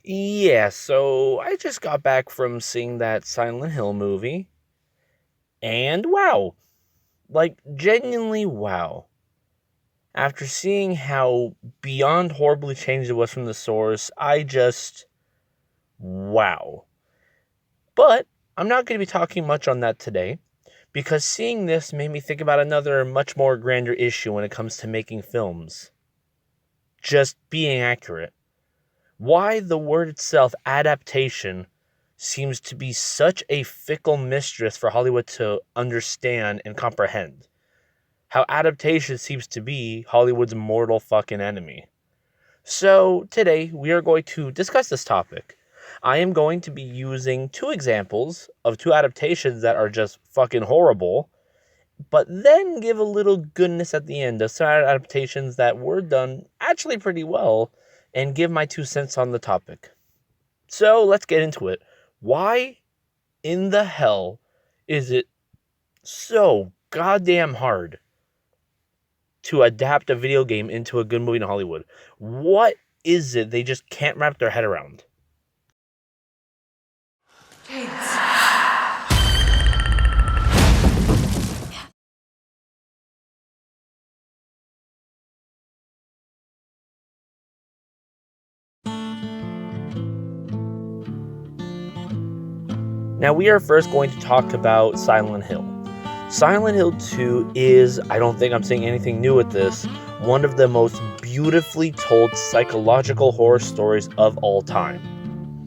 Yeah, so I just got back from seeing that Silent Hill movie, and wow, like genuinely wow. After seeing how beyond horribly changed it was from the source, I just wow. But I'm not going to be talking much on that today because seeing this made me think about another much more grander issue when it comes to making films. Just being accurate. Why the word itself, adaptation, seems to be such a fickle mistress for Hollywood to understand and comprehend. How adaptation seems to be Hollywood's mortal fucking enemy. So, today we are going to discuss this topic. I am going to be using two examples of two adaptations that are just fucking horrible, but then give a little goodness at the end of some adaptations that were done actually pretty well and give my 2 cents on the topic. So let's get into it. Why in the hell is it so goddamn hard to adapt a video game into a good movie in Hollywood? What is it they just can't wrap their head around? Now, we are first going to talk about Silent Hill. Silent Hill 2 is, I don't think I'm saying anything new with this, one of the most beautifully told psychological horror stories of all time.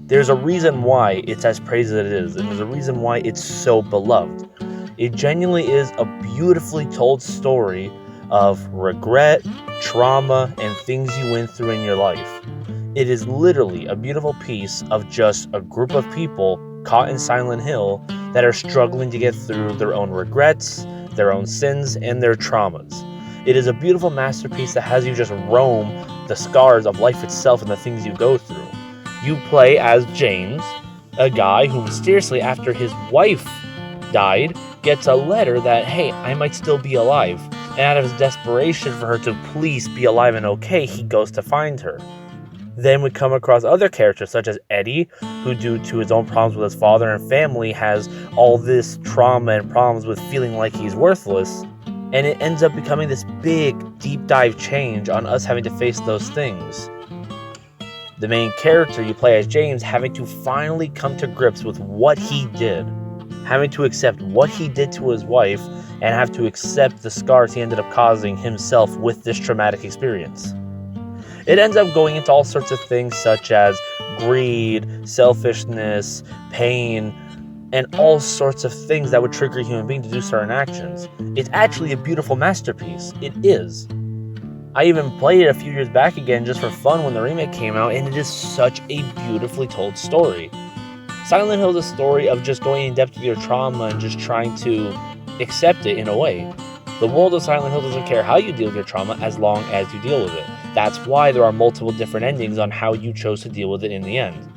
There's a reason why it's as praised as it is, and there's a reason why it's so beloved. It genuinely is a beautifully told story of regret, trauma, and things you went through in your life. It is literally a beautiful piece of just a group of people caught in Silent Hill that are struggling to get through their own regrets, their own sins, and their traumas. It is a beautiful masterpiece that has you just roam the scars of life itself and the things you go through. You play as James, a guy who mysteriously, after his wife died, gets a letter that, hey, I might still be alive. And out of his desperation for her to please be alive and okay, he goes to find her. Then we come across other characters such as Eddie, who due to his own problems with his father and family has all this trauma and problems with feeling like he's worthless. And it ends up becoming this big, deep dive change on us having to face those things. The main character you play as James having to finally come to grips with what he did. Having to accept what he did to his wife and have to accept the scars he ended up causing himself with this traumatic experience. It ends up going into all sorts of things such as greed, selfishness, pain, and all sorts of things that would trigger a human being to do certain actions. It's actually a beautiful masterpiece. It is. I even played it a few years back again just for fun when the remake came out, and it is such a beautifully told story. Silent Hill is a story of just going in depth with your trauma and just trying to accept it in a way. The world of Silent Hill doesn't care how you deal with your trauma as long as you deal with it. That's why there are multiple different endings on how you chose to deal with it in the end.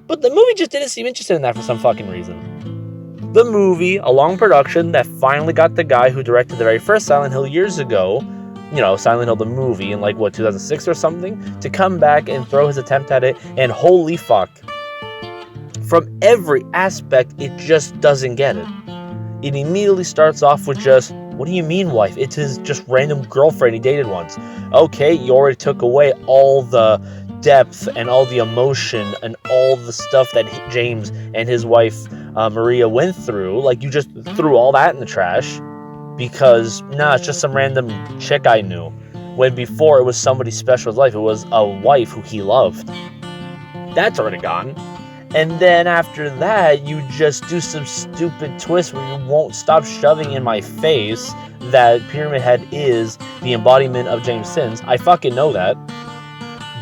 But the movie just didn't seem interested in that for some fucking reason. The movie, a long production that finally got the guy who directed the very first Silent Hill years ago, Silent Hill the movie in 2006 or something, to come back and throw his attempt at it, and holy fuck. From every aspect, it just doesn't get it. It immediately starts off with just, what do you mean, wife? It's his just random girlfriend he dated once. Okay, you already took away all the depth and all the emotion and all the stuff that James and his wife Maria went through. You just threw all that in the trash because, it's just some random chick I knew. When before it was somebody special in his life, it was a wife who he loved. That's already gone. And then after that, you just do some stupid twist where you won't stop shoving in my face that Pyramid Head is the embodiment of James' sins. I fucking know that.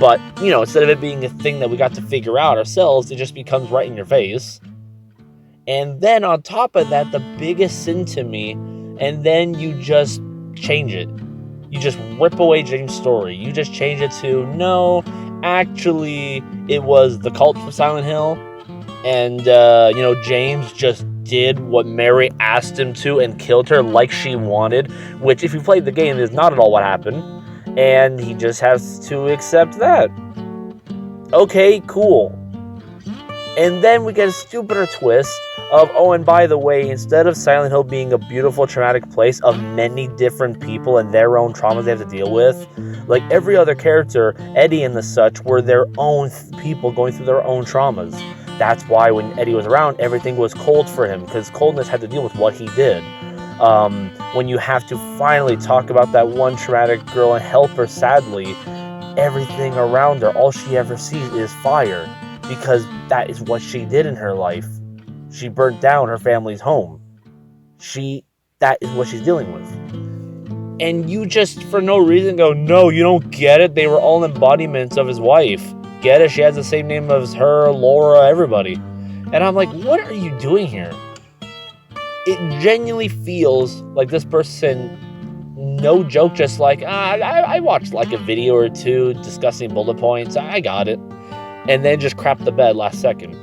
But, instead of it being a thing that we got to figure out ourselves, it just becomes right in your face. And then on top of that, the biggest sin to me, and then you just change it. You just rip away James' story. You just change it to, no, actually, it was the cult from Silent Hill, and, James just did what Mary asked him to and killed her like she wanted, which, if you played the game, is not at all what happened, and he just has to accept that. Okay, cool. And then we get a stupider twist of, oh, and by the way, instead of Silent Hill being a beautiful, traumatic place of many different people and their own traumas they have to deal with, like every other character, Eddie and the such, were their own people going through their own traumas. That's why when Eddie was around, everything was cold for him, because coldness had to deal with what he did. When you have to finally talk about that one traumatic girl and help her, sadly, everything around her, all she ever sees is fire, because that is what she did in her life. She burnt down her family's home. That is what she's dealing with. And you just, for no reason, go, no, you don't get it. They were all embodiments of his wife. Get it? She has the same name as her, Laura, everybody. And I'm like, what are you doing here? It genuinely feels like this person, no joke, just like, I watched like a video or two discussing bullet points. I got it. And then just crap the bed last second.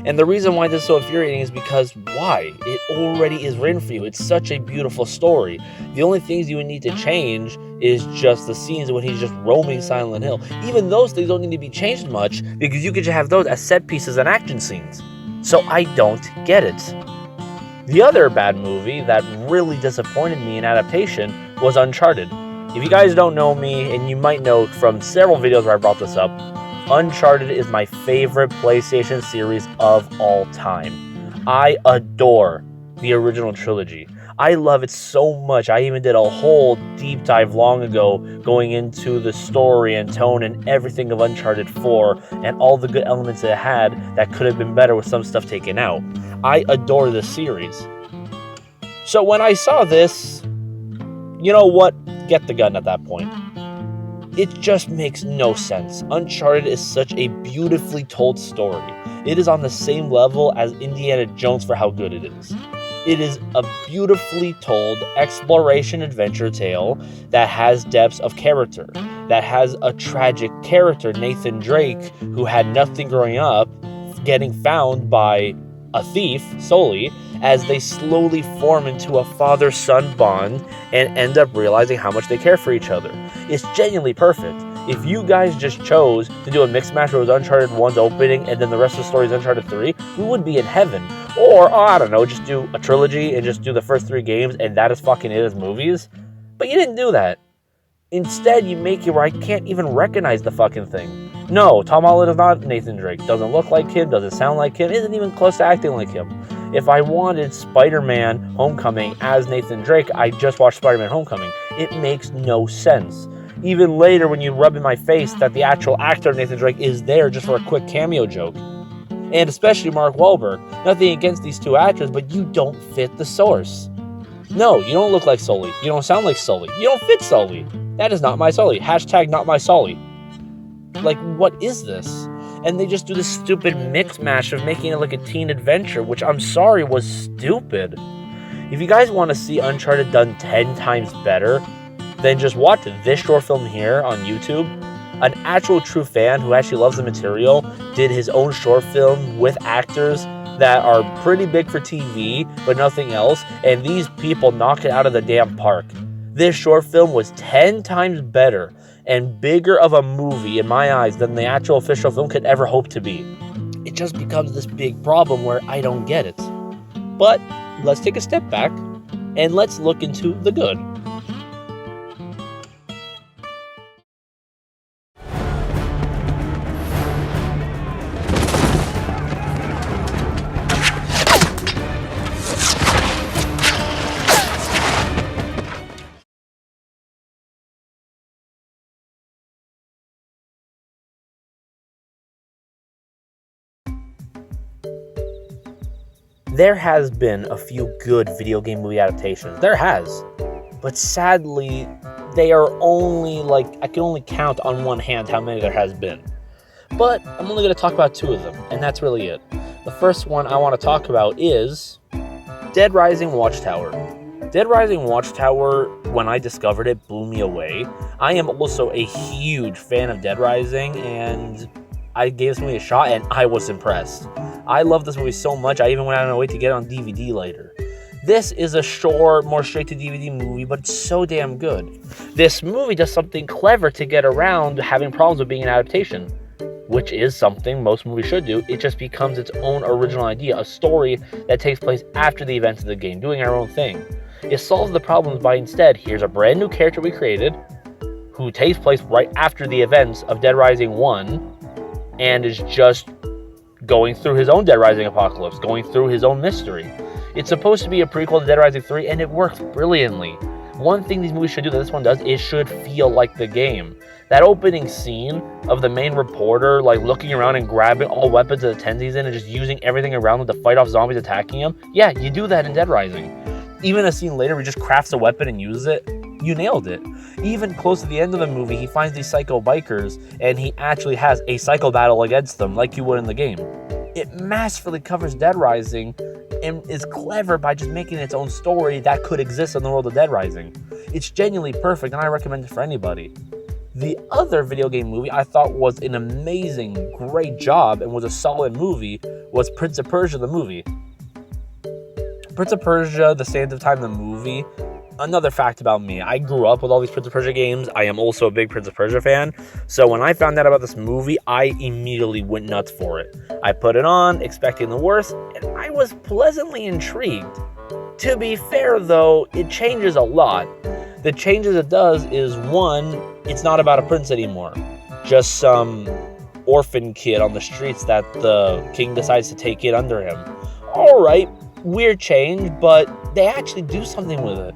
And the reason why this is so infuriating is because why? It already is written for you. It's such a beautiful story. The only things you would need to change is just the scenes when he's just roaming Silent Hill. Even those things don't need to be changed much, because you could just have those as set pieces and action scenes. So I don't get it. The other bad movie that really disappointed me in adaptation was Uncharted. If you guys don't know me, and you might know from several videos where I brought this up, Uncharted is my favorite PlayStation series of all time. I adore the original trilogy. I love it so much. I even did a whole deep dive long ago going into the story and tone and everything of Uncharted 4 and all the good elements it had that could have been better with some stuff taken out. I adore this series. So when I saw this, you know what? Get the gun at that point. It just makes no sense. Uncharted is such a beautifully told story. It is on the same level as Indiana Jones for how good it is. It is a beautifully told exploration adventure tale that has depths of character, that has a tragic character, Nathan Drake, who had nothing growing up, getting found by a thief, Sully, as they slowly form into a father-son bond and end up realizing how much they care for each other. It's genuinely perfect. If you guys just chose to do a mix match where it was Uncharted 1's opening and then the rest of the story is Uncharted 3, we would be in heaven. Or, I don't know, just do a trilogy and just do the first 3 games and that is fucking it as movies. But you didn't do that. Instead, you make it where I can't even recognize the fucking thing. No, Tom Holland is not Nathan Drake. Doesn't look like him, doesn't sound like him, isn't even close to acting like him. If I wanted Spider-Man Homecoming as Nathan Drake, I just watched Spider-Man Homecoming. It makes no sense. Even later when you rub in my face that the actual actor Nathan Drake is there just for a quick cameo joke. And especially Mark Wahlberg. Nothing against these two actors, but you don't fit the source. No, you don't look like Sully. You don't sound like Sully. You don't fit Sully. That is not my Sully. Hashtag not my Sully. Like, what is this? And they just do this stupid mix mash of making it like a teen adventure, which I'm sorry was stupid. If you guys want to see Uncharted done 10 times better, then just watch this short film here on YouTube. An actual true fan who actually loves the material did his own short film with actors that are pretty big for TV, but nothing else, and these people knock it out of the damn park. This short film was 10 times better and bigger of a movie in my eyes than the actual official film could ever hope to be. It just becomes this big problem where I don't get it. But let's take a step back and let's look into the good. There has been a few good video game movie adaptations. There has. But sadly, they are only I can only count on one hand how many there has been. But I'm only going to talk about 2 of them, and that's really it. The first one I want to talk about is Dead Rising Watchtower. Dead Rising Watchtower, when I discovered it, blew me away. I am also a huge fan of Dead Rising, and I gave this movie a shot, and I was impressed. I love this movie so much, I even went out of my way to get it on DVD later. This is a short, more straight-to-DVD movie, but it's so damn good. This movie does something clever to get around having problems with being an adaptation. which is something most movies should do. It just becomes its own original idea, a story that takes place after the events of the game, doing our own thing. It solves the problems by instead, here's a brand new character we created, who takes place right after the events of Dead Rising 1, and is just going through his own Dead Rising apocalypse, going through his own mystery. It's supposed to be a prequel to Dead Rising 3, and it works brilliantly. One thing these movies should do that this one does, it should feel like the game. That opening scene of the main reporter like looking around and grabbing all weapons that attends he's in and just using everything around him to fight off zombies attacking him, yeah, you do that in Dead Rising. Even a scene later where he just crafts a weapon and uses it, you nailed it. Even close to the end of the movie, he finds these psycho bikers, and he actually has a psycho battle against them, like you would in the game. It masterfully covers Dead Rising, and is clever by just making its own story that could exist in the world of Dead Rising. It's genuinely perfect, and I recommend it for anybody. The other video game movie I thought was an amazing, great job, and was a solid movie, was Prince of Persia the movie. Prince of Persia, The Sands of Time, the movie. Another fact about me, I grew up with all these Prince of Persia games. I am also a big Prince of Persia fan. So when I found out about this movie, I immediately went nuts for it. I put it on, expecting the worst, and I was pleasantly intrigued. To be fair though, it changes a lot. The changes it does is, one, it's not about a prince anymore. Just some orphan kid on the streets that the king decides to take it under him. Alright, weird change, but they actually do something with it.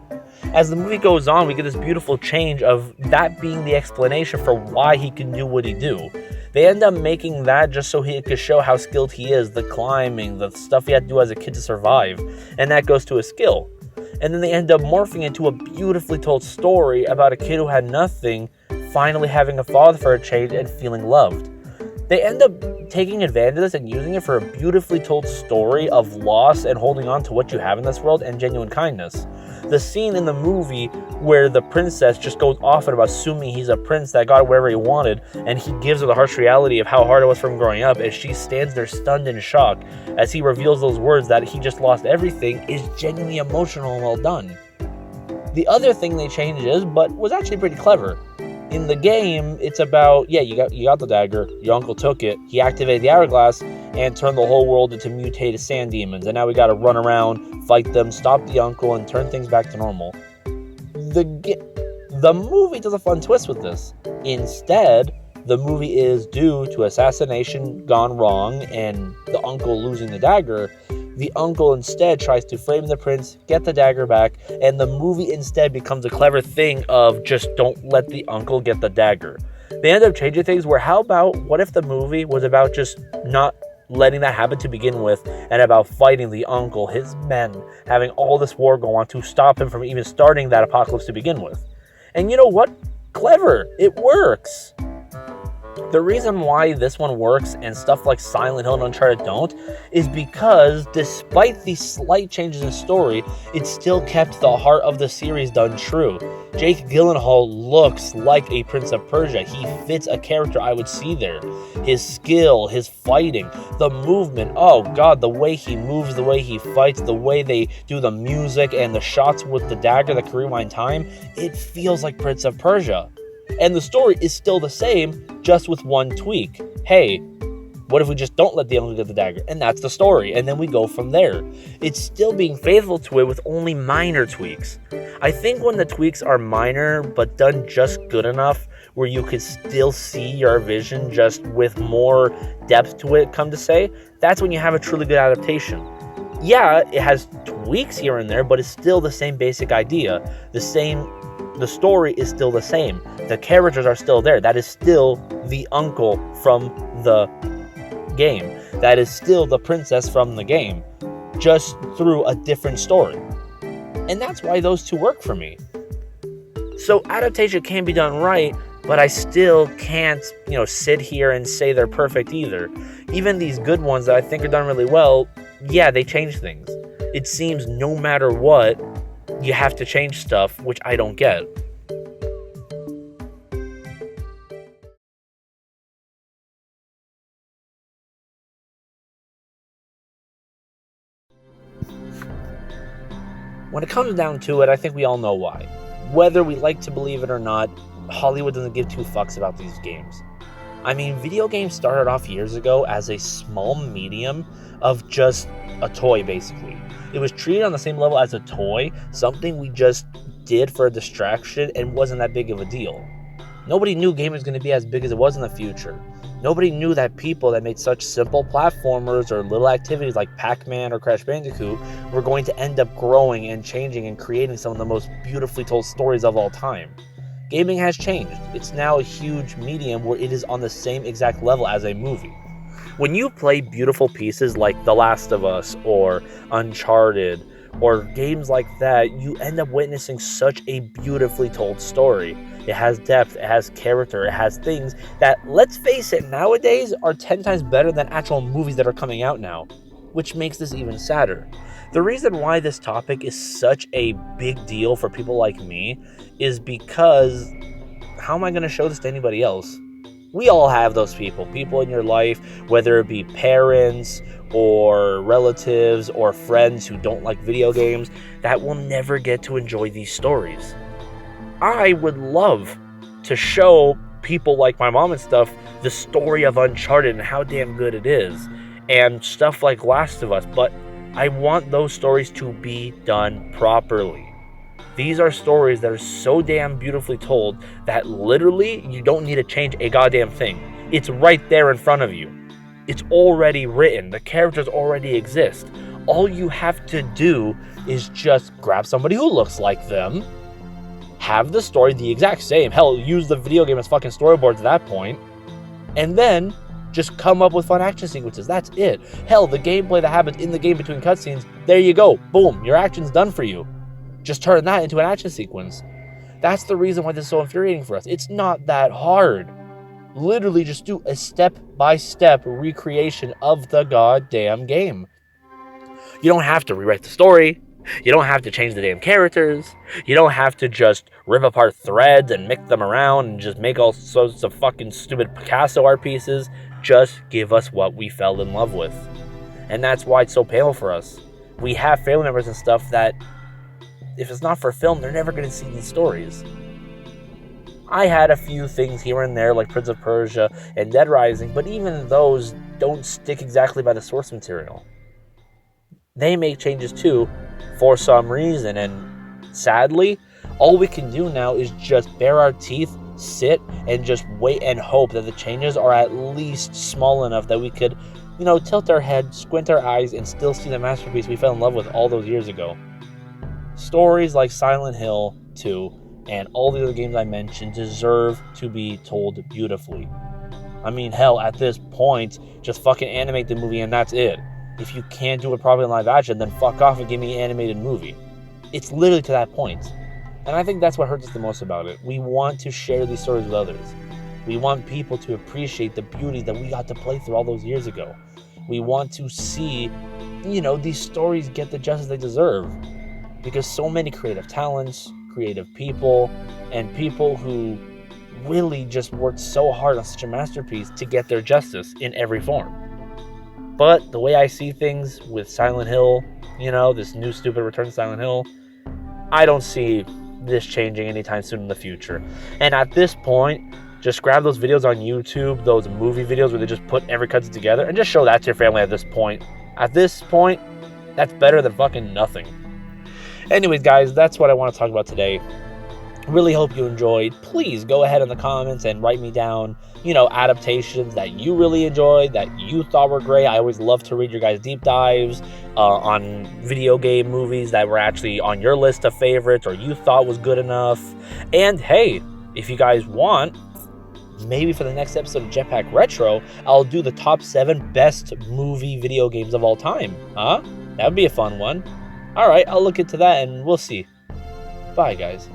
As the movie goes on, we get this beautiful change of that being the explanation for why he can do what he do. They end up making that just so he could show how skilled he is, the climbing, the stuff he had to do as a kid to survive, and that goes to his skill. And then they end up morphing into a beautifully told story about a kid who had nothing, finally having a father for a change and feeling loved. They end up taking advantage of this and using it for a beautifully told story of loss and holding on to what you have in this world and genuine kindness. The scene in the movie where the princess just goes off and about assuming he's a prince that got whatever he wanted, and he gives her the harsh reality of how hard it was for him growing up, and she stands there stunned in shock as he reveals those words that he just lost everything, is genuinely emotional and well done. The other thing they changed is, but was actually pretty clever. In the game, it's about, yeah, you got the dagger, your uncle took it, he activated the hourglass, and turned the whole world into mutated sand demons, and now we gotta run around, fight them, stop the uncle, and turn things back to normal. The movie does a fun twist with this. Instead, the movie is due to assassination gone wrong, and the uncle losing the dagger. The uncle instead tries to frame the prince, get the dagger back, and the movie instead becomes a clever thing of just don't let the uncle get the dagger. They end up changing things where, what if the movie was about just not letting that happen to begin with, and about fighting the uncle, his men, having all this war go on to stop him from even starting that apocalypse to begin with. And you know what? Clever! It works! The reason why this one works and stuff like Silent Hill and Uncharted don't is because despite the slight changes in story, it still kept the heart of the series done true. Jake Gyllenhaal looks like a Prince of Persia. He fits a character I would see there. His skill, his fighting, the movement, oh god, the way he moves, the way he fights, the way they do the music and the shots with the dagger that can rewind time, it feels like Prince of Persia. And the story is still the same, just with one tweak. Hey, what if we just don't let the uncle get the dagger? And that's the story, and then we go from there. It's still being faithful to it with only minor tweaks. I think when the tweaks are minor, but done just good enough, where you could still see your vision just with more depth to it, come to say, that's when you have a truly good adaptation. Yeah, it has tweaks here and there, but it's still the same basic idea. The story is still the same. The characters are still there. That is still the uncle from the game. That is still the princess from the game, just through a different story. And that's why those two work for me. So adaptation can be done right, but I still can't, sit here and say they're perfect either. Even these good ones that I think are done really well, yeah, they change things. It seems no matter what, you have to change stuff, which I don't get. When it comes down to it, I think we all know why. Whether we like to believe it or not, Hollywood doesn't give two fucks about these games. I mean, video games started off years ago as a small medium of just a toy, basically. It was treated on the same level as a toy, something we just did for a distraction and wasn't that big of a deal. Nobody knew gaming was going to be as big as it was in the future. Nobody knew that people that made such simple platformers or little activities like Pac-Man or Crash Bandicoot were going to end up growing and changing and creating some of the most beautifully told stories of all time. Gaming has changed. It's now a huge medium where it is on the same exact level as a movie. When you play beautiful pieces like The Last of Us or Uncharted or games like that, you end up witnessing such a beautifully told story. It has depth, it has character, it has things that, let's face it, nowadays are 10 times better than actual movies that are coming out now, which makes this even sadder. The reason why this topic is such a big deal for people like me is because how am I going to show this to anybody else? We all have those people in your life, whether it be parents or relatives or friends who don't like video games, that will never get to enjoy these stories. I would love to show people like my mom and stuff the story of Uncharted and how damn good it is, and stuff like Last of Us, but I want those stories to be done properly. These are stories that are so damn beautifully told that literally you don't need to change a goddamn thing. It's right there in front of you. It's already written. The characters already exist. All you have to do is just grab somebody who looks like them, have the story the exact same, hell, use the video game as fucking storyboards at that point, and then just come up with fun action sequences. That's it. Hell, the gameplay that happens in the game between cutscenes, there you go. Boom, your action's done for you. Just turn that into an action sequence. That's the reason why this is so infuriating for us. It's not that hard. Literally just do a step-by-step recreation of the goddamn game. You don't have to rewrite the story. You don't have to change the damn characters. You don't have to just rip apart threads and mix them around and just make all sorts of fucking stupid Picasso art pieces. Just give us what we fell in love with. And that's why it's so painful for us. We have family members and stuff that, if it's not for film, they're never going to see these stories. I had a few things here and there like Prince of Persia and Dead Rising, but even those don't stick exactly by the source material. They make changes too for some reason, and sadly, all we can do now is just bare our teeth, sit, and just wait and hope that the changes are at least small enough that we could, tilt our head, squint our eyes, and still see the masterpiece we fell in love with all those years ago. Stories like Silent Hill 2 and all the other games I mentioned deserve to be told beautifully. I mean, hell, at this point, just fucking animate the movie and that's it. If you can't do it properly in live action, then fuck off and give me an animated movie. It's literally to that point. And I think that's what hurts us the most about it. We want to share these stories with others. We want people to appreciate the beauty that we got to play through all those years ago. We want to see, these stories get the justice they deserve. Because so many creative talents, creative people, and people who really just worked so hard on such a masterpiece to get their justice in every form. But the way I see things with Silent Hill, this new stupid Return to Silent Hill, I don't see this changing anytime soon in the future. And at this point, just grab those videos on YouTube, those movie videos where they just put every cutscene together, and just show that to your family at this point. At this point, that's better than fucking nothing. Anyways, guys, that's what I want to talk about today. Really hope you enjoyed. Please go ahead in the comments and write me down, adaptations that you really enjoyed, that you thought were great. I always love to read your guys' deep dives on video game movies that were actually on your list of favorites or you thought was good enough. And hey, if you guys want, maybe for the next episode of Jetpack Retro, I'll do the top 7 best movie video games of all time. Huh? That would be a fun one. Alright, I'll look into that and we'll see. Bye, guys.